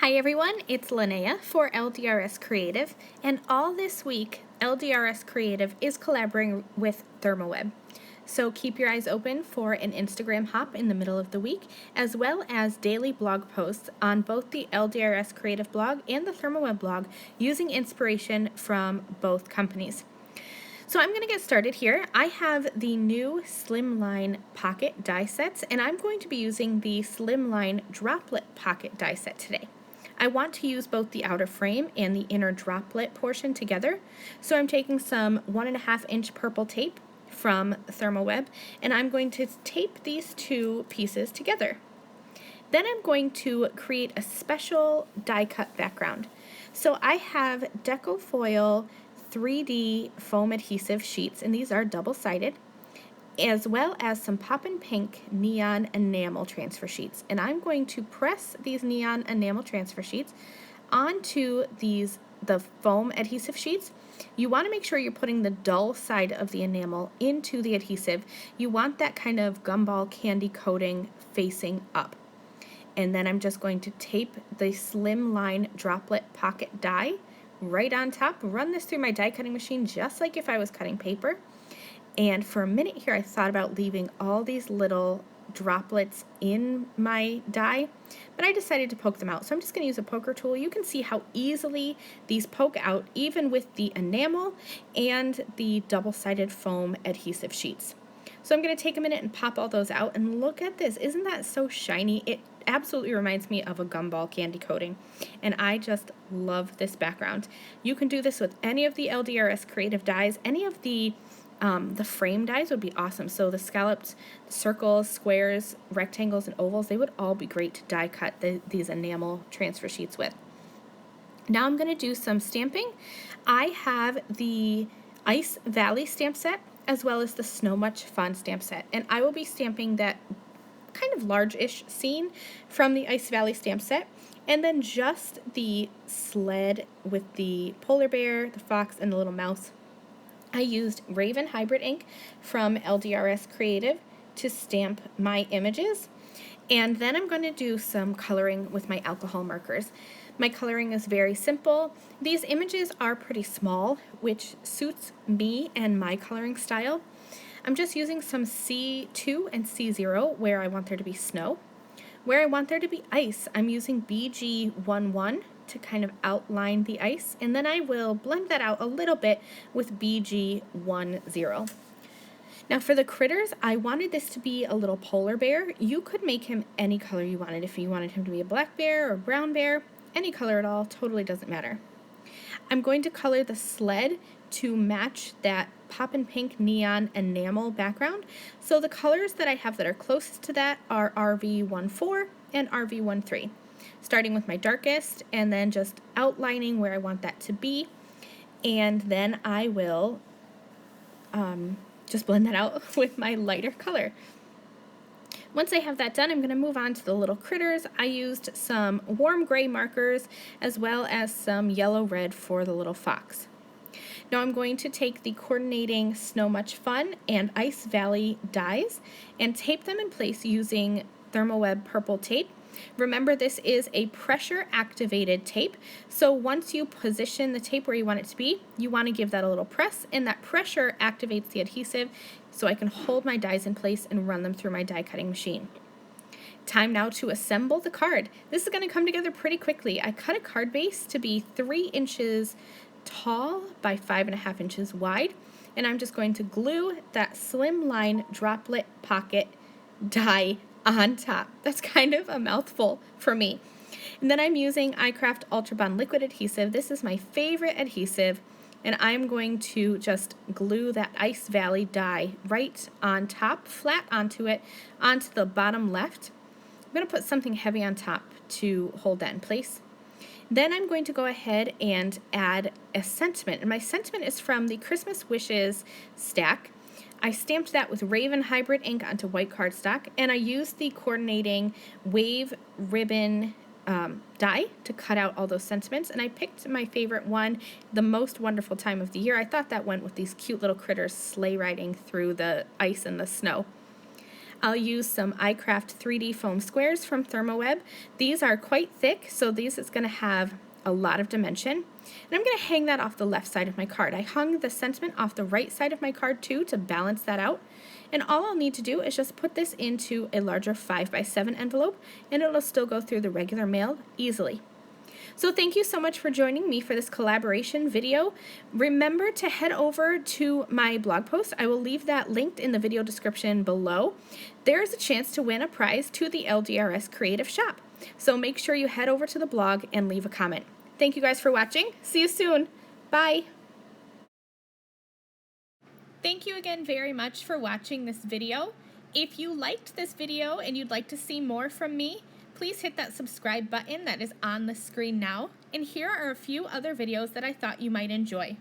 Hi everyone, it's Lynnea for LDRS Creative, and all this week LDRS Creative is collaborating with ThermOWeb. So keep your eyes open for an Instagram hop in the middle of the week, as well as daily blog posts on both the LDRS Creative blog and the ThermOWeb blog using inspiration from both companies. So I'm going to get started here. I have the new Slimline Pocket die sets, and I'm going to be using the Slimline Droplet Pocket die set today. I want to use both the outer frame and the inner droplet portion together, so I'm taking some 1.5-inch purple tape from ThermOWeb, and I'm going to tape these two pieces together. Then I'm going to create a special die cut background. So I have Decofoil 3D foam adhesive sheets, and these are double-sided, as well as some Poppin' Pink Neon Enamel Transfer Sheets. And I'm going to press these Neon Enamel Transfer Sheets onto the foam adhesive sheets. You want to make sure you're putting the dull side of the enamel into the adhesive. You want that kind of gumball candy coating facing up. And then I'm just going to tape the Slimline Droplet Pocket die right on top, run this through my die cutting machine just like if I was cutting paper. And for a minute here, I thought about leaving all these little droplets in my die, but I decided to poke them out. So I'm just going to use a poker tool. You can see how easily these poke out, even with the enamel and the double-sided foam adhesive sheets. So I'm going to take a minute and pop all those out, and look at this. Isn't that so shiny? It absolutely reminds me of a gumball candy coating, and I just love this background. You can do this with any of the LDRS Creative dies. Any of the frame dies would be awesome. So the scalloped circles, squares, rectangles, and ovals, they would all be great to die cut these enamel transfer sheets with. Now I'm going to do some stamping. I have the Ice Valley stamp set as well as the Snow Much Fun stamp set, and I will be stamping that kind of large-ish scene from the Ice Valley stamp set, and then just the sled with the polar bear, the fox, and the little mouse. I used Raven Hybrid ink from LDRS Creative to stamp my images, and then I'm going to do some coloring with my alcohol markers. My coloring is very simple. These images are pretty small, which suits me and my coloring style. I'm just using some C2 and C0 where I want there to be snow. Where I want there to be ice, I'm using BG11 to kind of outline the ice, and then I will blend that out a little bit with BG10. Now for the critters, I wanted this to be a little polar bear. You could make him any color you wanted. If you wanted him to be a black bear or brown bear, any color at all, totally doesn't matter. I'm going to color the sled to match that Poppin' Pink Neon Enamel background. So the colors that I have that are closest to that are RV14 and RV13. Starting with my darkest and then just outlining where I want that to be. And then I will just blend that out with my lighter color. Once I have that done, I'm going to move on to the little critters. I used some warm gray markers as well as some yellow-red for the little fox. Now I'm going to take the coordinating Snow Much Fun and Ice Valley dies and tape them in place using ThermOWeb purple tape. Remember, this is a pressure-activated tape, so once you position the tape where you want it to be, you want to give that a little press, and that pressure activates the adhesive so I can hold my dies in place and run them through my die cutting machine. Time now to assemble the card. This is going to come together pretty quickly. I cut a card base to be 3 inches tall by 5.5 inches wide, and I'm just going to glue that Slimline Droplet Pocket die on top. That's kind of a mouthful for me. And then I'm using iCraft Ultra Bond Liquid Adhesive. This is my favorite adhesive, and I'm going to just glue that Ice Valley die right on top, flat onto it, onto the bottom left. I'm going to put something heavy on top to hold that in place. Then I'm going to go ahead and add a sentiment, and my sentiment is from the Christmas Wishes stack. I stamped that with Raven Hybrid ink onto white cardstock, and I used the coordinating wave ribbon die to cut out all those sentiments, and I picked my favorite one, The Most Wonderful Time of the Year. I thought that went with these cute little critters sleigh riding through the ice and the snow. I'll use some iCraft 3D foam squares from ThermOWeb. These are quite thick, so these is going to have a lot of dimension. And I'm going to hang that off the left side of my card. I hung the sentiment off the right side of my card too to balance that out. And all I'll need to do is just put this into a larger 5x7 envelope, and it'll still go through the regular mail easily. So thank you so much for joining me for this collaboration video. Remember to head over to my blog post. I will leave that linked in the video description below. There is a chance to win a prize to the LDRS Creative Shop. So make sure you head over to the blog and leave a comment. Thank you guys for watching. See you soon. Bye. Thank you again very much for watching this video. If you liked this video and you'd like to see more from me, please hit that subscribe button that is on the screen now. And here are a few other videos that I thought you might enjoy.